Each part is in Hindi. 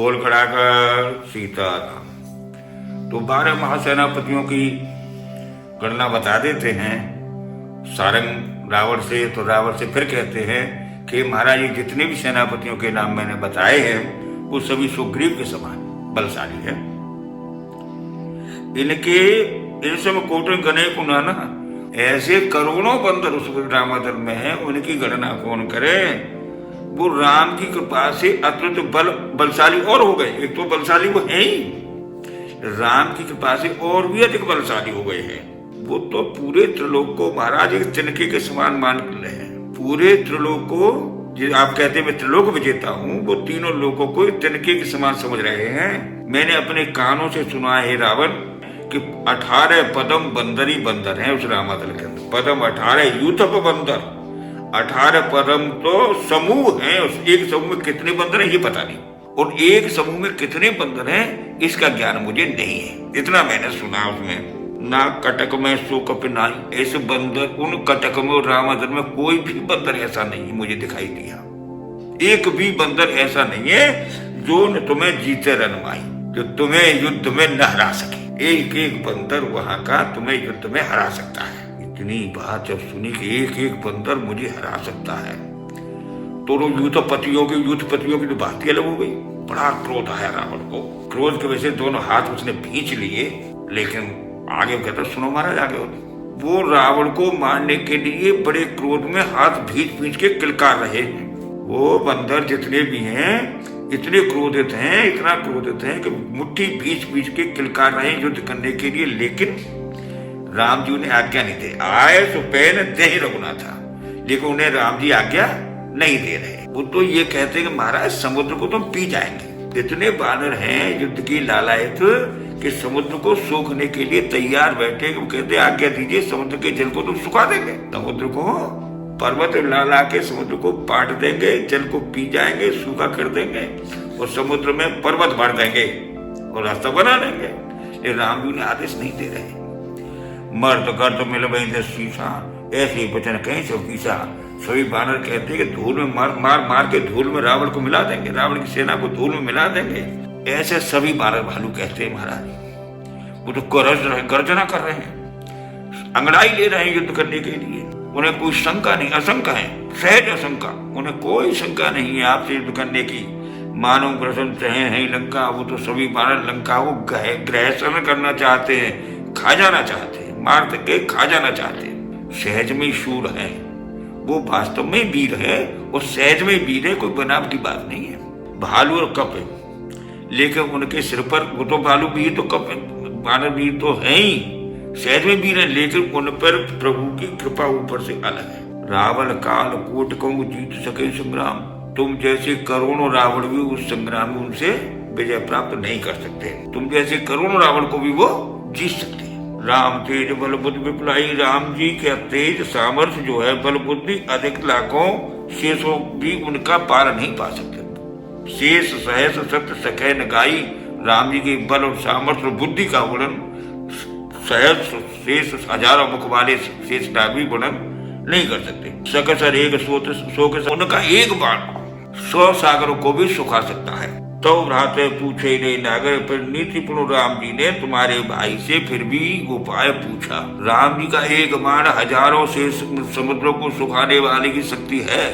बोल खड़ाकर सीताराम। तो 12 महासेनापतियों की गणना बता देते हैं सारंग रावण से। तो रावण से फिर कहते हैं कि महाराज, ये जितने भी सेनापतियों के नाम मैंने बताए हैं वो सभी सुग्रीव के समान बलशाली है। इन सब कोटन गणे को नाना, ऐसे करोड़ों बंदर उस रामादल में है, उनकी गणना कौन करे। वो राम की कृपा से अत्यंत बलशाली और हो गए। एक तो बलशाली वो है ही, राम की कृपा से और भी अधिक बलशाली हो गए हैं। वो तो पूरे त्रिलोक को महाराज एक तिनके के समान मान रहे हैं। पूरे त्रिलोक को, जो आप कहते हैं मैं त्रिलोक विजेता हूँ, वो तीनों लोगों को तिनके के समान समझ रहे हैं। मैंने अपने कानों से सुना है रावण कि 18 पदम बंदरी बंदर हैं उस रामादल के अंदर। पदम 18 यूथप बंदर, 18 पदम तो समूह हैं। उस एक समूह में कितने बंदर हैं ये पता नहीं, और एक समूह में कितने बंदर हैं इसका ज्ञान मुझे नहीं है। इतना मैंने सुना उसमें। ना कटक में सो कप नाई, ऐसे बंदर उन कटक में और रामादल में कोई भी बंदर ऐसा नहीं मुझे दिखाई दिया। एक भी बंदर ऐसा नहीं है जो न तुम्हें जीते रनमाई, जो तुम्हें युद्ध में न हरा सके। एक एक बंदर वहां का तुम्हें युद्ध में हरा सकता है। इतनी बात जब सुनी कि एक एक बंदर मुझे हरा सकता है, तो युद्धपतियों की तो बात ही अलग हो गई। बड़ा क्रोध आया रावण को। क्रोध की वजह से दोनों हाथ उसने भींच लिए। लेकिन आगे कहता, सुनो महाराज आगे होते, वो रावण को मारने के लिए बड़े क्रोध में हाथ भींच के किलकार रहे हैं। वो बंदर जितने भी हैं इतने क्रोधित हैं, इतना क्रोधित हैं कि मुट्ठी भींच के किलकार रहे युद्ध करने के लिए। लेकिन राम जी उन्हें आज्ञा नहीं दे। आए सो पैन दे रघुनाथा, लेकिन उन्हें राम जी आज्ञा नहीं दे रहे। वो तो ये कहते हैं कि महाराज समुद्र को तुम पी जाएंगे। इतने बानर हैं युद्ध की लालायत कि समुद्र को सूखने के लिए तैयार बैठे। वो कहते आज्ञा दीजिए, समुद्र के जल को तुम सुखा देंगे। समुद्र को पर्वत ला के समुद्र को पाट देंगे, जल को पी जाएंगे, सूखा कर देंगे और समुद्र में पर्वत भर देंगे और रास्ता बना लेंगे। ये राम जी ने आदेश नहीं दे रहे। मर्द गर्द मिल वही शीशा, ऐसे वचन कहीं से कीसा। सभी बानर कहते कि धूल में मार के धूल में रावण को मिला देंगे, रावण की सेना को धूल में मिला देंगे। ऐसे सभी बानर भालू कहते हैं महाराज। वो तो गर्जना कर रहे हैं, अंगड़ाई ले रहे हैं युद्ध करने के लिए। उन्हें कोई शंका नहीं, असंका है, सहज असंका। उन्हें कोई शंका नहीं है आपसे युद्ध करने की। मानो प्रसन्न चाहे है लंका, वो तो सभी बानर लंका को ग्रहण करना चाहते हैं, खा जाना चाहते हैं, मार के खा जाना चाहते हैं। सहज में शूर है, वो वास्तव में वीर है और सहज में वीर है, कोई बनावटी बात नहीं है। भालू और कप है, लेकिन उनके सिर पर, वो तो भालू वीर तो कप बानर वीर तो है ही, सहज में वीर है, लेकिन उन पर प्रभु की कृपा ऊपर से अलग है। रावण काल कोट को जीत सके संग्राम, तुम जैसे करोड़ों रावण भी उस संग्राम में उनसे विजय प्राप्त नहीं कर सकते। तुम जैसे करोड़ों रावण को भी वो जीत सकते। राम तेज बल बुद्धि विपुलाई, राम जी के तेज सामर्थ्य जो है, बल बुद्धि अधिक लाखों शेषों भी उनका पार नहीं पा सकते। शेष सहस सत्य सखे न गाई, राम जी के बल और सामर्थ्य और बुद्धि का वर्णन सहस शेष हजारों मुख वाले शेष नाग भी वर्णन नहीं कर सकते। सकसर एक शोक, उनका एक बाण 100 सागरों को भी सुखा सकता है। तो भ्राते पूछे ने नागर, पर नीतिपूर्ण राम जी ने तुम्हारे भाई से फिर भी उपाय पूछा। राम जी का एक बाण हजारों से समुद्रों को सुखाने वाले की शक्ति है,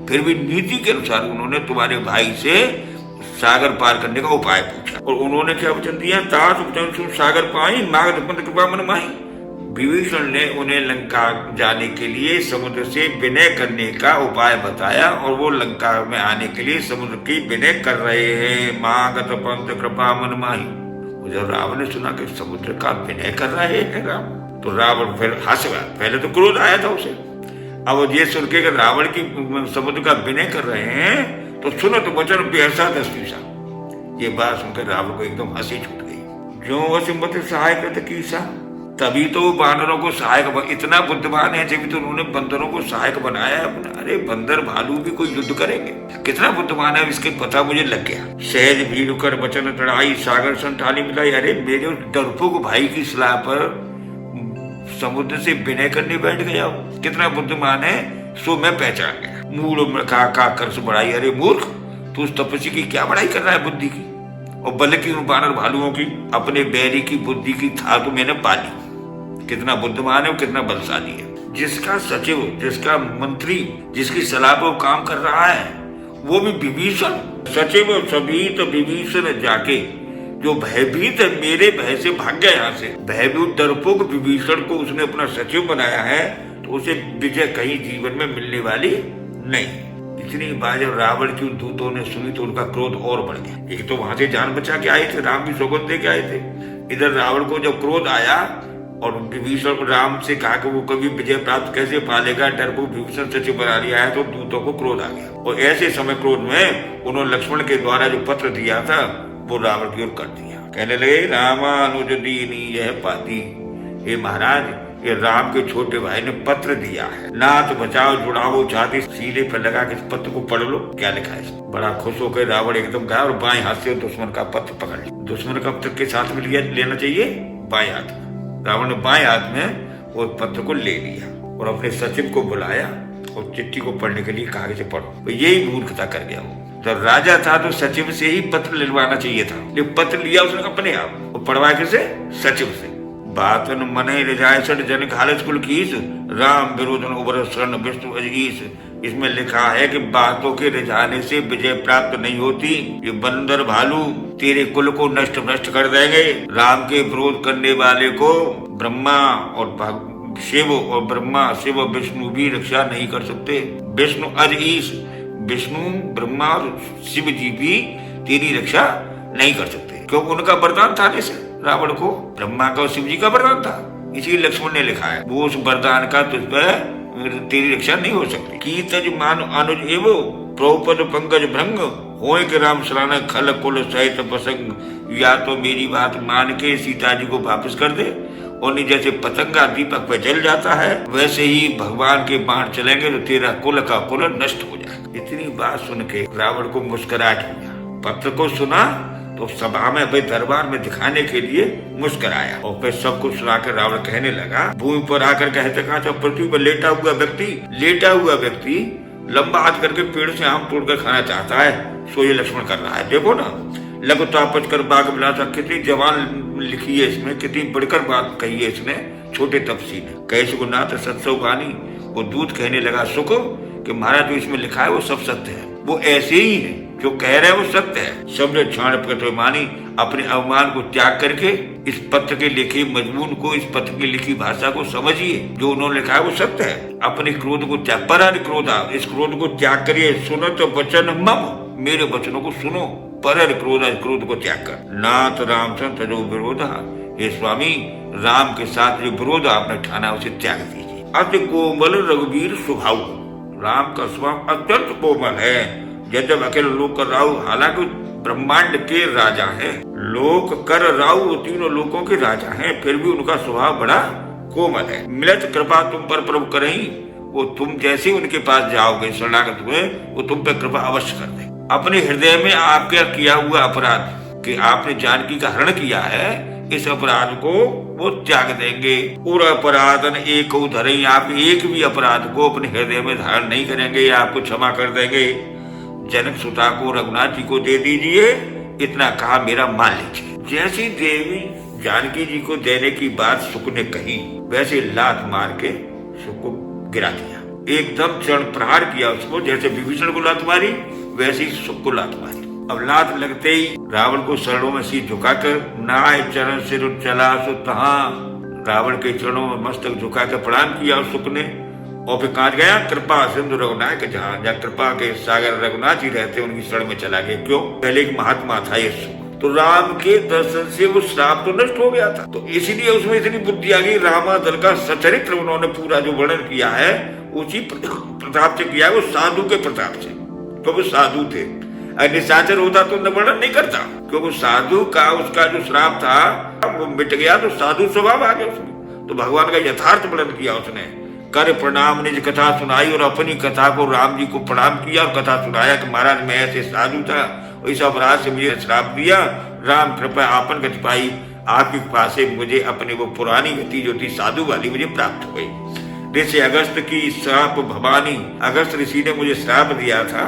फिर भी नीति के अनुसार उन्होंने तुम्हारे भाई से सागर पार करने का उपाय पूछा। और उन्होंने क्या वचन दिया, तात वचन सागर पाई माग कृपा मन माही। विभीषण ने उन्हें लंका जाने के लिए समुद्र से विनय करने का उपाय बताया, और वो लंका में आने के लिए समुद्र की विनय कर रहे हैं। मागत पंथ कृपा मन माही। जब रावण ने सुना कि समुद्र का विनय कर रहे हैं राम, तो रावण फिर हंस गया। पहले तो क्रोध आया था उसे, अब ये सुन के रावण की समुद्र का विनय कर रहे हैं तो सुनो तो वचन बेहसा दस्तीसा। ये बात सुनकर रावण को एकदम हंसी छूट गई। जो वसुमत सहायक कीसा, तभी तो बानरों को सहायक, इतना बुद्धिमान है जब तो उन्होंने बंदरों को सहायक बनाया अपना। अरे बंदर भालू भी कोई युद्ध करेंगे, कितना बुद्धिमान है इसके पता मुझे लग गया। सहज भीड़ कर वचन चढ़ाई, सागर संठाली मिलाई। अरे मेरे डरपोक भाई की सलाह पर समुद्र से विनय करने बैठ गया, कितना बुद्धिमान है सो मैं पहचान गया। मूल का कर बढ़ाई। अरे मूर्ख, तू उस तपस्वी की क्या बड़ाई कर रहा है बुद्धि की। और बल की उन बानर भालुओं की, अपने बैरी की बुद्धि की था तो मैंने पाली। कितना बुद्धिमान है, कितना बलशाली है। जिसका सचिव, जिसका मंत्री, जिसकी सलाह पर काम कर रहा है, वो भी विभीषण। सचिव सभीत विभीषण जाके, जो भयभीत है, मेरे भय से भाग गया यहाँ से। भयभीत डरपोक विभीषण को उसने अपना सचिव बनाया है, तो उसे विजय कहीं जीवन में मिलने वाली नहीं। इतनी बात जब रावण की दूतों ने सुनी तो उनका क्रोध और बढ़ गया। एक तो वहां से जान बचा के आए थे, राम की सौगंध दे के आए थे। इधर रावण को जब क्रोध आया और विभीषण राम से कहा कि वो कभी विजय प्राप्त कैसे पालेगा, डर को विभीषण सचिव बना लिया है, तो दूतों को क्रोध आ गया। और ऐसे समय क्रोध में उन्होंने लक्ष्मण के द्वारा जो पत्र दिया था वो रावण की ओर कर दिया। कहने लगे, रामानुज दीनी यह पाती, हे महाराज, ये राम के छोटे भाई ने पत्र दिया है, नाथ बचाओ जुड़ाओ छाती। सीले पर लगा के इस पत्र को पढ़ लो, क्या लिखा है। बड़ा खुश होकर रावण एकदम गया और बाएं हाथ से दुश्मन का पत्र पकड़ लिया। दुश्मन का पत्र के साथ में लेना चाहिए बाएं हाथ में। रावण ने बाएं हाथ में वो पत्र को ले लिया और अपने सचिव को बुलाया और चिट्ठी को पढ़ने के लिए कहा कि पढ़ो। तो यही मूर्खता कर गया वो। जब राजा था तो सचिव से ही पत्र लिखवाना चाहिए था, लेकिन पत्र लिया उसने अपने आप और पढ़वाया किसे? सचिव से। बातन मने रिजाय सट जन घालस कुल कीस, राम विरोधन उबर शरण विष्णु अजीस। इसमें लिखा है कि बातों के रिझाने से विजय प्राप्त नहीं होती। ये बंदर भालू तेरे कुल को नष्ट भ्रष्ट कर देंगे। राम के विरोध करने वाले को ब्रह्मा और शिव और ब्रह्मा शिव और विष्णु भी रक्षा नहीं कर सकते। विष्णु अजीस, विष्णु ब्रह्मा और शिव जी भी तेरी रक्षा नहीं कर सकते, क्योंकि उनका वरदान था जैसे रावण को ब्रह्मा का और शिव जी का वरदान था। इसी लक्ष्मण ने लिखा है वो उस वरदान का तुझ पर तेरी रक्षा नहीं हो सकती। की तज मान अनुज एवो प्रोपद पंकज भ्रंग, होए के राम सराना खल कुल सहित प्रसंग। या तो मेरी बात मान के सीता जी को वापस कर दे, और जैसे पतंगा दीपक पे जल जाता है वैसे ही भगवान के बाण चलेंगे तो तेरा कुल का कुल नष्ट हो जाएगा। इतनी बात सुन के रावण को मुस्कुराहट हुआ। पत्र को सुना तो सभा में भाई दरबार में दिखाने के लिए मुस्कुराया और फिर सब कुछ सुनाकर रावण कहने लगा। भूमि पर आकर कहते कहा था, पृथ्वी पर लेटा हुआ व्यक्ति लंबा हाथ करके पेड़ से आम तोड़कर खाना चाहता है, सो ये लक्ष्मण कर रहा है। देखो ना, लघु तापच कर बाग बिलासा, कितनी जवान लिखी है इसमें, कितनी बढ़कर बात कही है इसने छोटे तपसी ने। कैसे को नाथ सत्सव कहानी, वो दूत कहने लगा सुख कि महाराज जो इसमें लिखा है वो सब सत्य है, वो ऐसे ही है, जो कह रहे हैं वो सत्य है। सबने क्षण प्रकट मानी, अपने अवमान को त्याग करके इस पत्र के लिखे मजमून को, इस पत्र की लिखी भाषा को समझिए। जो उन्होंने लिखा है वो सत्य है। अपने क्रोध को त्याग, पर क्रोधा, इस क्रोध को त्याग करिए। सुनो तो वचन मम, मेरे वचनों को सुनो। पर क्रोध, क्रोध को त्याग कर। नाथ राम संत जो विरोध, हे स्वामी राम के साथ जो विरोध आपने ठाना उसे त्याग दीजिए। अति कोमल रघुवीर स्वभाव, राम का स्वभाव अत्यंत कोमल है। जब अकेले लोक कर राहु, हालांकि ब्रह्मांड के राजा है, लोक कर राहु तीनों लोकों के राजा हैं, फिर भी उनका स्वभाव बड़ा कोमल है। मिलत कृपा तुम पर प्रभु करही, वो तुम जैसे उनके पास जाओगे शरणागत हुए, वो तुम पर कृपा अवश्य कर दे। अपने हृदय में आपके किया हुआ अपराध कि आपने जानकी का हरण किया है, इस अपराध को वो त्याग देंगे। और अपराधन एक धरे, आप एक भी अपराध को अपने हृदय में धारण नहीं करेंगे, आपको क्षमा कर देंगे। जनक सुता को रघुनाथ जी को दे दीजिए, इतना कहा मेरा मान लीजिए। जैसी देवी जानकी जी को देने की बात सुख ने कही, वैसे लात मार के सुख को गिरा दिया। एकदम चरण प्रहार किया उसको, जैसे विभीषण को लात मारी वैसे ही सुख को लात मारी। अब लात लगते ही रावण को चरणों में सिर झुकाकर, नाय चरण सिर चला सो तहां, रावण के चरणों में मस्तक झुकाकर प्रणाम किया सुख ने। और फिर कहा गया कृपा सिंधु रघुनाथ, जहाँ कृपा के सागर रघुनाथ जी रहते उनकी शरण में चला गया। क्यों? पहले एक महात्मा था ये सुख, तो राम के दर्शन से वो श्राप तो नष्ट हो गया था, तो इसीलिए उसमें इतनी बुद्धि आ गई। रामादल का सचरित्र उन्होंने पूरा जो वर्णन किया है उसी प्रताप से किया है, वो साधु के प्रताप से, तो वो साधु थे। अगर निशाचर होता तो वर्णन नहीं करता, क्योंकि साधु का उसका जो श्राप था वो मिट गया, तो साधु स्वभाव आ गया उसमें। तो भगवान का यथार्थ वर्णन किया उसने। कर प्रणाम निज कथा सुनाई, और अपनी कथा को राम जी को प्रणाम किया और कथा सुनाया कि महाराज मैं ऐसे साधु था, इस अपराध से मुझे श्राप दिया, राम कृपा आपन गति पाई, आपकी कृपा से मुझे अपनी वो पुरानी गति जो थी साधु वाली मुझे प्राप्त हो गई। ऋषि अगस्त की श्राप भवानी, अगस्त ऋषि ने मुझे श्राप दिया था।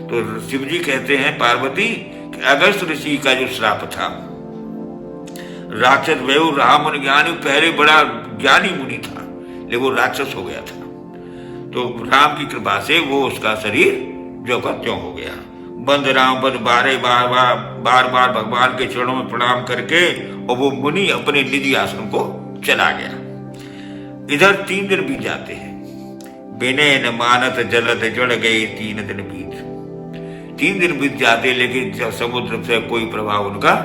तो शिव जी कहते हैं पार्वती कि अगस्त ऋषि का जो श्राप था, राक्षस वह रहा मुनि ज्ञानी, पहले बड़ा ज्ञानी मुनि था लेकिन वो राक्षस हो गया था। तो राम की कृपा से वो उसका शरीर जो का त्यों हो गया। बंद राम बंद बार बार भगवान के चरणों में प्रणाम करके और वो मुनि अपने निजी आश्रम को चला गया। इधर 3 दिन बीत जाते हैं। बिने न मानत जलद जड़ गए 3 दिन बीत। 3 दिन बीत जाते लेकिन समुद्र से कोई प्रभाव उनका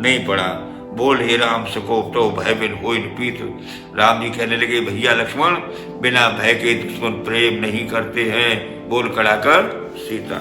नहीं पड़ा। बोल हे राम सकोप तो भय बिन हो पीत। राम जी कहने लगे भैया लक्ष्मण, बिना भय के दुश्मन प्रेम नहीं करते हैं। बोल कड़ा कर सीता।